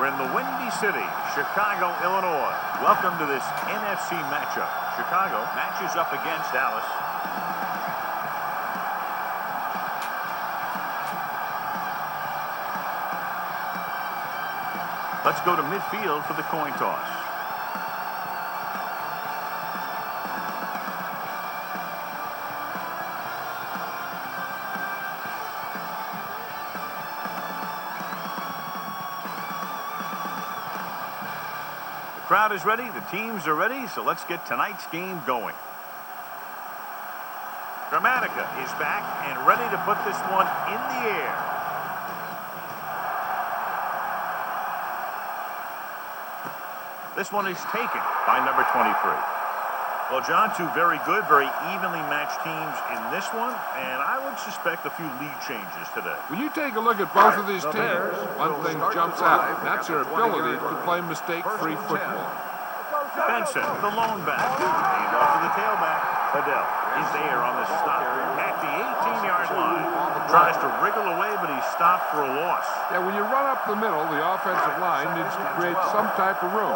We're in the Windy City, Chicago, Illinois. Welcome to this NFC matchup. Chicago matches up against Dallas. Let's go to midfield for the coin toss. The crowd is ready, the teams are ready, so let's get tonight's game going. Dramatica is back and ready to put this one in the air. This one is taken by number 23. Well, John, two very good, very evenly matched teams in this one, and I would suspect a few lead changes today. When you take a look at both of these teams, one thing jumps out, and that's their ability to play mistake-free football. Benson, the lone back, hand off to the tailback. Adele is there on the stop at the 18-yard line. Tries to wriggle away, but he's stopped for a loss. Yeah, when you run up the middle, the offensive line needs to create some type of room.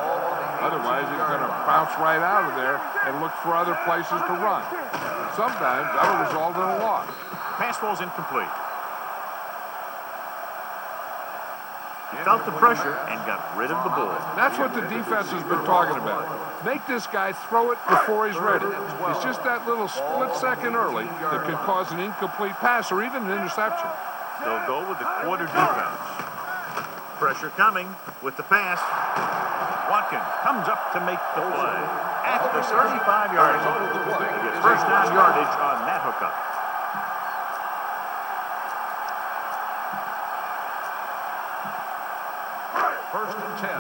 Otherwise, he's going to bounce right out of there and look for other places to run. And sometimes that'll result in a loss. Pass ball's incomplete. He felt the pressure and got rid of the ball. That's what the defense has been talking about. Make this guy throw it before he's ready. It's just that little split second early that can cause an incomplete pass or even an interception. They'll go with the quarter defense. Pressure coming with the pass. Watkins comes up to make the play at the 35-yard line. He gets first down yardage on that hookup. First and 10.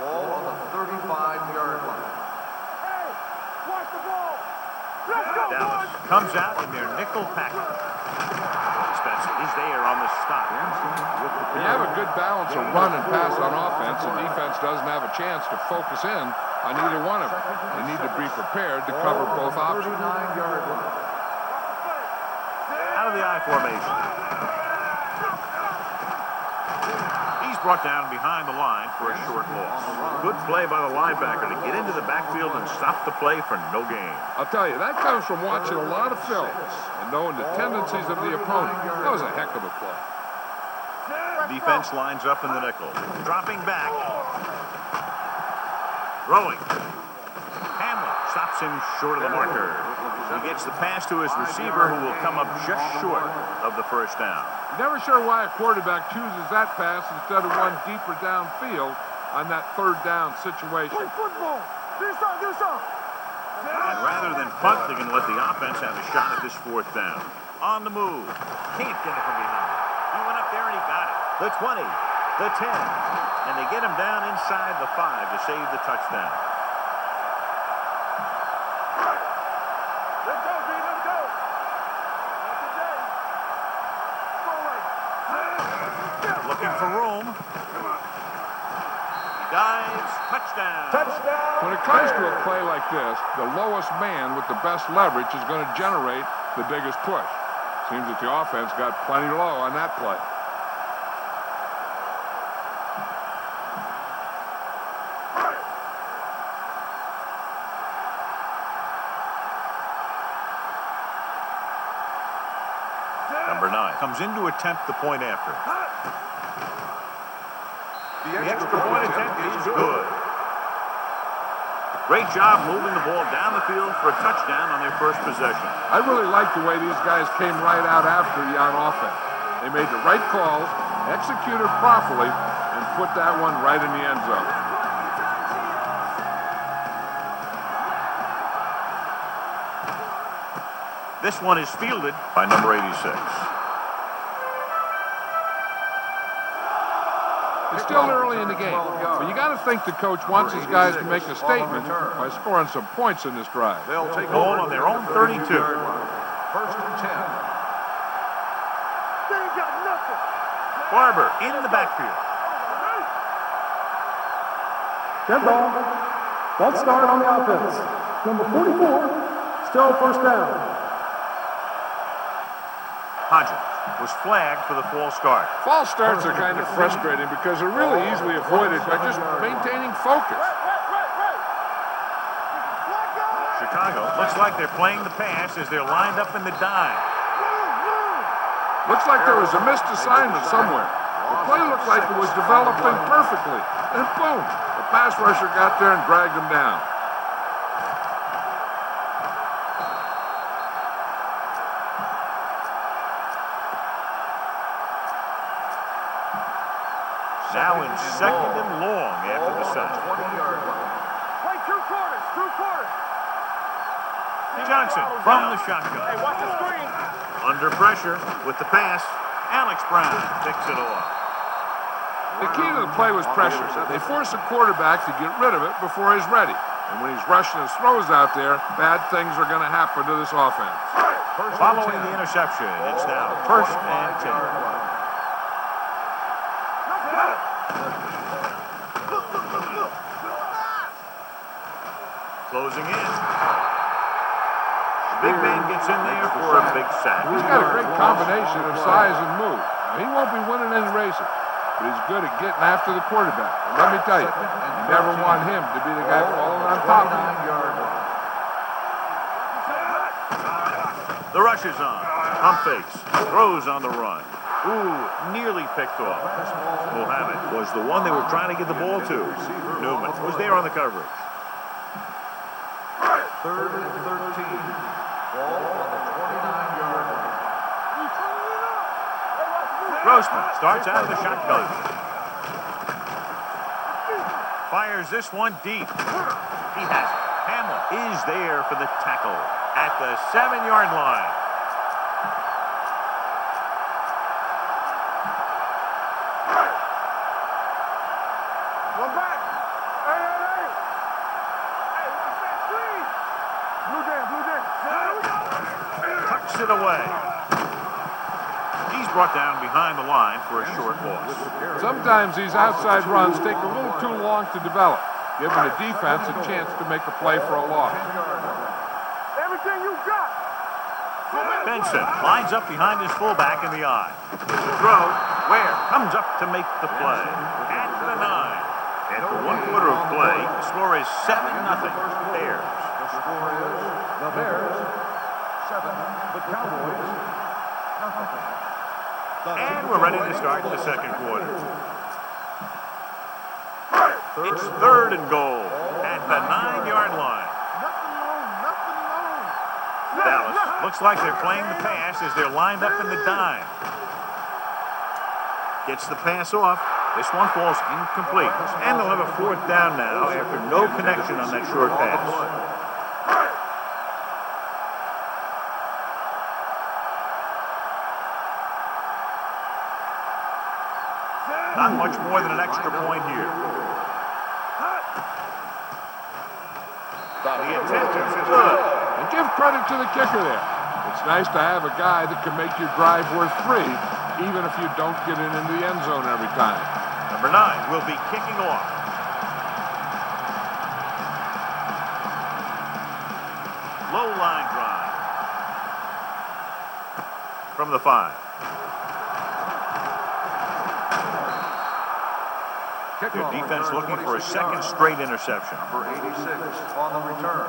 Ball on the 35-yard line. Hey, watch the ball. Dallas comes out in their nickel package. Spencer is there on the stop. When you have a good balance of run and pass on offense, the defense doesn't have a chance to focus in on either one of them. They need to be prepared to cover both options. 39-yard line. Out of the I formation. He's brought down behind the line for a short loss. Good play by the linebacker to get into the backfield and stop the play for no gain. I'll tell you, that comes from watching a lot of film and knowing the tendencies of the opponent. That was a heck of a play. Defense lines up in the nickel. Dropping back. Throwing. Hamlin stops him short of the marker. He gets the pass to his receiver, who will come up just short of the first down. Never sure why a quarterback chooses that pass instead of one deeper downfield on that third down situation. Play football. Do something. And rather than punt, they're going to let the offense have a shot at this fourth down. On the move. Can't get it from behind. He went up there and he got it. The 20, the 10, and they get him down inside the 5 to save the touchdown. Let's go, B. Let's go. Looking for room. He dives. Touchdown. When it comes to a play like this, the lowest man with the best leverage is going to generate the biggest push. Seems that the offense got plenty low on that play. Number 9 comes in to attempt the point after. The extra point attempt is good. Great job moving the ball down the field for a touchdown on their first possession. I really like the way these guys came right out after you on offense. They made the right calls, executed properly, and put that one right in the end zone. This one is fielded by number 86. It's still early in the game, but you got to think the coach wants his guys to make a statement by scoring some points in this drive. They'll take ball on their own 32. First and 10. They ain't got nothing. Barber in the backfield. Dead ball. False start on the offense. Number 44, still first down. Hodges was flagged for the false start. False starts are kind of frustrating because they're really easily avoided by just maintaining focus. Chicago looks like they're playing the pass as they're lined up in the dime. Looks like there was a missed assignment somewhere. The play looked like it was developing perfectly. And boom, the pass rusher got there and dragged him down. Now in second and long after the set. 20-yard line. Play two quarters, two quarters. Johnson from the shotgun. Hey, watch the screen. Under pressure with the pass. Alex Brown picks it off. The key to the play was pressure. They force the quarterback to get rid of it before he's ready. And when he's rushing his throws out there, bad things are going to happen to this offense. Following the interception, it's now first and 10. Closing in. The big man gets in there for a big sack. He's got a great combination of size and move. Now, he won't be winning any races, but he's good at getting after the quarterback. And let me tell you, you never want him to be the guy falling on top of him. The rush is on. Pump fakes. Throws on the run. Ooh, nearly picked off. Mohammed was the one they were trying to get the ball to. Newman was there on the coverage. Third and 13. Ball on the 29-yard line. Grossman starts out of the shotgun. Fires this one deep. He has it. Hamlin is there for the tackle at the 7-yard line. One back. Hey, hey, hey. Hey, watch that screen. Blue jam, blue jam. Here we go. Tucks it away. He's brought down behind the line for a short loss. Sometimes these outside runs take a little too long to develop, giving the defense a chance to make a play for a loss. Everything you got. Benson lines up behind his fullback in the eye. The throw, Ware comes up to make the play. At the 9. After 1 quarter of play, the score is 7-0. Bears. The score is the Bears 7, the Cowboys nothing. And we're ready to start the second quarter. It's third and goal at the 9-yard line. Dallas looks like they're playing the pass as they're lined up in the dime. Gets the pass off. This one falls incomplete. And they'll have a 4th down now after no connection on that short pass. Not much more than an extra point here. The attempt is good. And give credit to the kicker there. It's nice to have a guy that can make your drive worth 3, even if you don't get it into the end zone every time. Number 9 will be kicking off. Low line drive. From the 5. Their defense looking for a second straight interception. Number 86 on the return.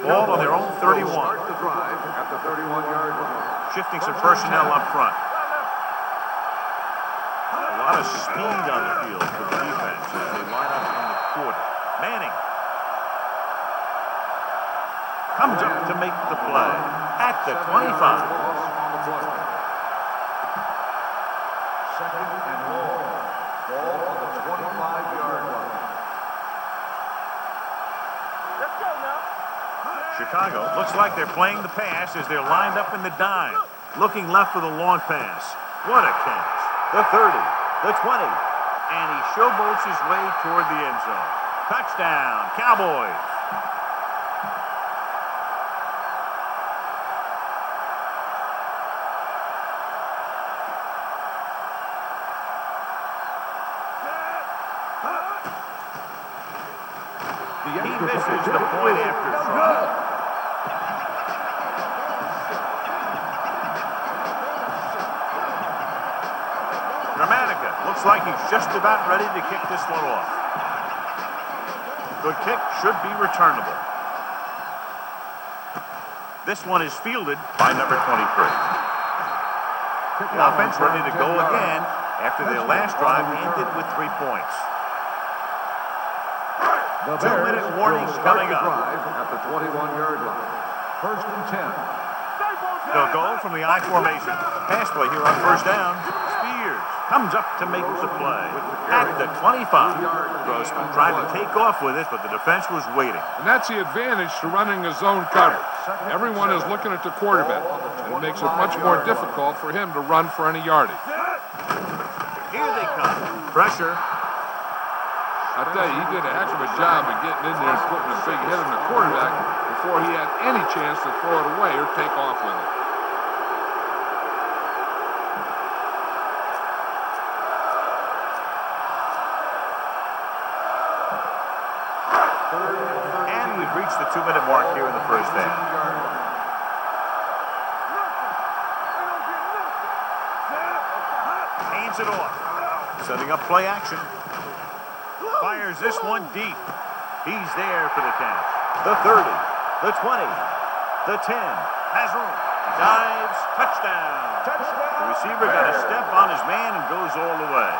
Ball on their own 31. Start the drive at the 31-yard line. Shifting some personnel up front. A lot of speed on the field for the defense as they line up in the quarter. Manning comes up to make the play at the 25. Second and long. Ball on the 25-yard line. Let's go now. Chicago looks like they're playing the pass as they're lined up in the dime. Looking left for the long pass. What a catch. The 30, the 20, and he showboats his way toward the end zone. Touchdown, Cowboys. He misses the point after try. Looks like he's just about ready to kick this one off. Good kick, should be returnable. This one is fielded by number 23. The offense ready to go again after their last drive ended with 3 points. 2-minute warnings coming up. At the 21-yard line. First and 10. They'll go from the I formation. Pass play here on first down. Spears comes up to make the play. At the 25. Grossman tried to take off with it, but the defense was waiting. And that's the advantage to running a zone coverage. Everyone is looking at the quarterback, and it makes it much more difficult for him to run for any yardage. Here they come. Pressure. I tell you, he did a heck of a job of getting in there and putting a big hit on the quarterback before he had any chance to throw it away or take off with it. And we've reached the 2-minute mark here in the first half. Hands it off. Setting up play action. Fires this one deep. He's there for the catch. The 30, the 20, the 10. Has room. Dives. Touchdown. The receiver got a step on his man and goes all the way.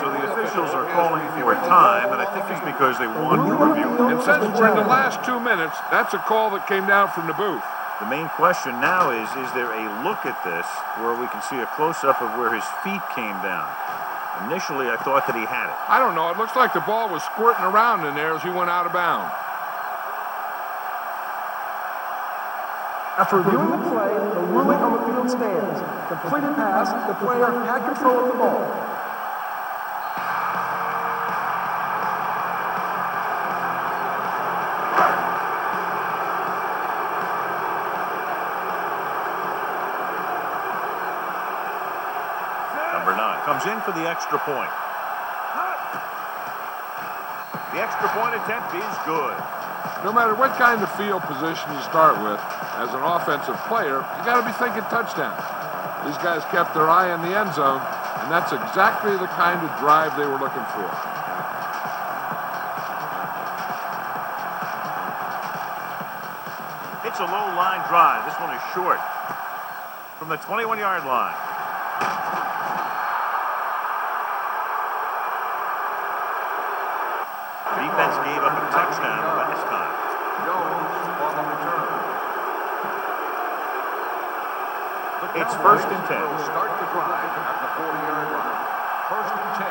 So the officials are calling for time, and I think it's because they want to review it. And since we're in the last 2 minutes, that's a call that came down from the booth. The main question now is there a look at this where we can see a close-up of where his feet came down? Initially, I thought that he had it. I don't know. It looks like the ball was squirting around in there as he went out of bounds. After reviewing the play, the ruling on the field stands. Completed pass, the player had control of the ball. Number 9 comes in for the extra point. The extra point attempt is good. No matter what kind of field position you start with, as an offensive player, you got to be thinking touchdown. These guys kept their eye on the end zone, and that's exactly the kind of drive they were looking for. It's a low line drive. This one is short from the 21-yard line. Defense gave up a touchdown last time. It's first and 10. Start the drive at the 40-yard line. First and 10.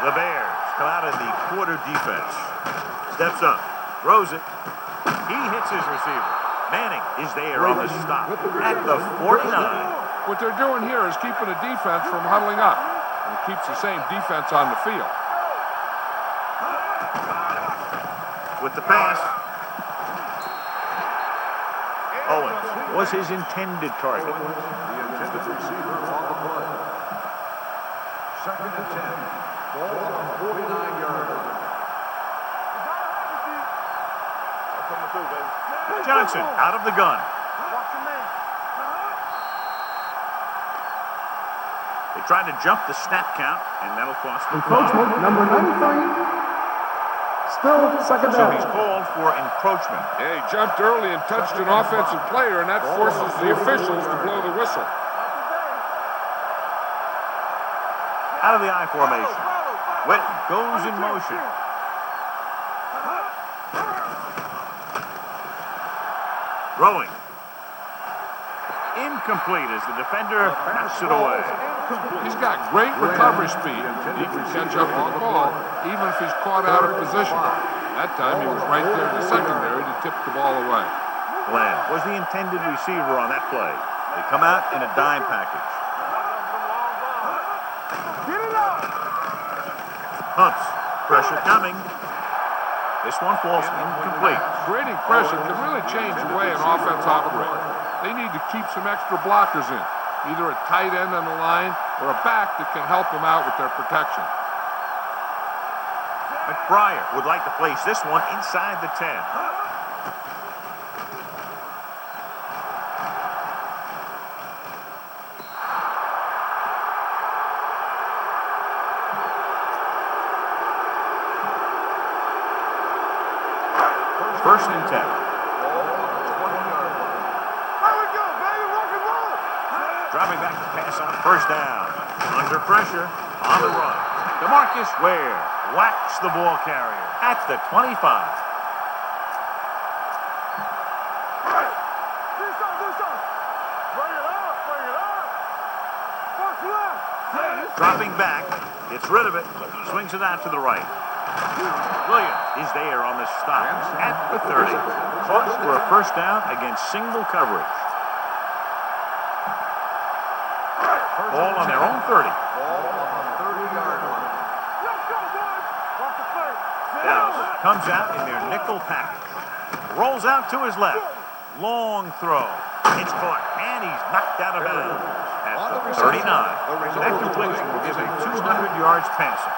The Bears come out of the quarter defense. Steps up, throws it. He hits his receiver. Manning is there on the stop at the 49. What they're doing here is keeping the defense from huddling up. And it keeps the same defense on the field. With the pass. Owens was his intended target. The intended receiver on the play. Second and 10. Ball on the 49-yard line. Johnson out of the gun. They tried to jump the snap count, and that'll cost them. Encroachment, number 93. Still second So down. he's called for encroachment. Yeah, he jumped early and touched an offensive player, and that forces the officials to blow the whistle. Out of the I formation. Witten goes in motion. Throwing. Incomplete as the defender knocks it away. He's got great recovery speed. He can catch up with the ball, even if he's caught out of position. That time, he was right there in the secondary to tip the ball away. Glenn was the intended receiver on that play. They come out in a dime package. Pumps. Pressure coming. This one falls incomplete. Creating pressure can really change the way an offense operates. They need to keep some extra blockers in, either a tight end on the line or a back that can help them out with their protection. McBriar would like to place this one inside the 10. First and 10. Ball on the 20-yard line. There we go, baby. Rock and roll. Dropping back to pass on first down. Under pressure, on the run. DeMarcus Ware whacks the ball carrier at the 25. Do something. Bring it up. What's left? Dropping back, gets rid of it, swings it out to the right. Williams is there on the stop at the 30. Hawks for a first down against single coverage. Ball on their own 30. Ball on the 30-yard line. Let's go, boys. Watch the play. Dallas comes out in their nickel package. Rolls out to his left. Long throw. It's caught, and he's knocked out of bounds at the 39. That completion will give him 200 yards passing.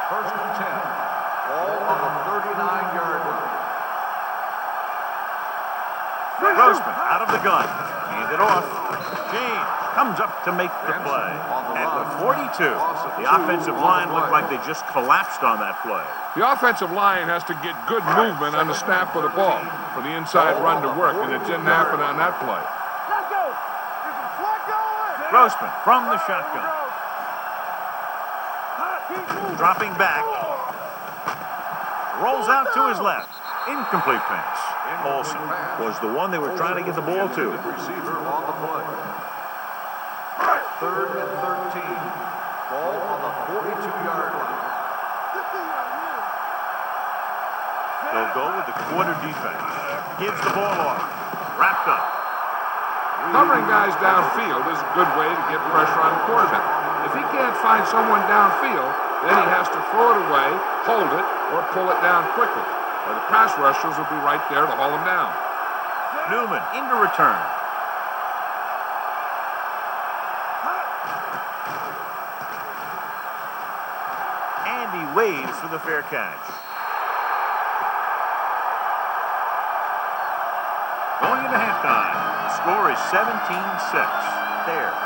First and 10. Ball on the 39-yard line. Grossman out of the gun. Hand it off. James comes up to make the play. At the 42, the offensive line looked like they just collapsed on that play. The offensive line has to get good movement on the snap of the ball for the inside run to work, and it didn't happen on that play. Let's go. Get some slack going. Grossman from the shotgun. Dropping back. Rolls out to his left. Incomplete pass. Olsen was the one they were trying to get the ball to. Receiver on the play. Third and 13. Ball on the 42-yard line. They'll go with the quarter defense. Gives the ball off. Wrapped up. Covering guys downfield is a good way to get pressure on the quarterback. If he can't find someone downfield, then he has to throw it away, hold it, or pull it down quickly. Or the pass rushers will be right there to haul him down. Newman into return. And he waves for the fair catch. Going into halftime, the score is 17-6. Bears.